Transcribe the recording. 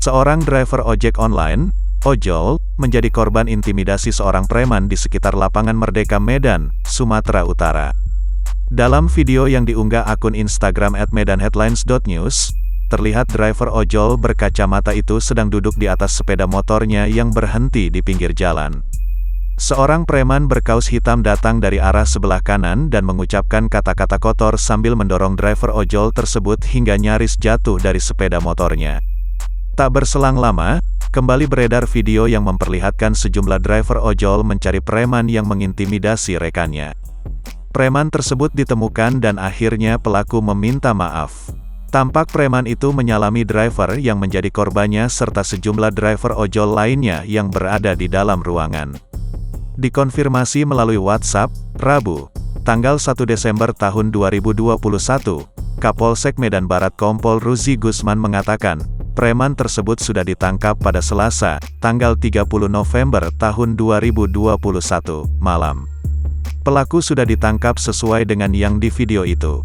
Seorang driver ojek online, ojol, menjadi korban intimidasi seorang preman di sekitar lapangan Merdeka Medan, Sumatera Utara. Dalam video yang diunggah akun Instagram @medanheadlines.news, terlihat driver ojol berkacamata itu sedang duduk di atas sepeda motornya yang berhenti di pinggir jalan. Seorang preman berkaus hitam datang dari arah sebelah kanan dan mengucapkan kata-kata kotor sambil mendorong driver ojol tersebut hingga nyaris jatuh dari sepeda motornya. Tak berselang lama, kembali beredar video yang memperlihatkan sejumlah driver ojol mencari preman yang mengintimidasi rekannya. Preman tersebut ditemukan dan akhirnya pelaku meminta maaf. Tampak preman itu menyalami driver yang menjadi korbannya serta sejumlah driver ojol lainnya yang berada di dalam ruangan. Dikonfirmasi melalui WhatsApp, Rabu, tanggal 1 Desember tahun 2021, Kapolsek Medan Barat Kompol Ruzi Gusman mengatakan, preman tersebut sudah ditangkap pada Selasa, tanggal 30 November tahun 2021, malam. Pelaku sudah ditangkap sesuai dengan yang di video itu.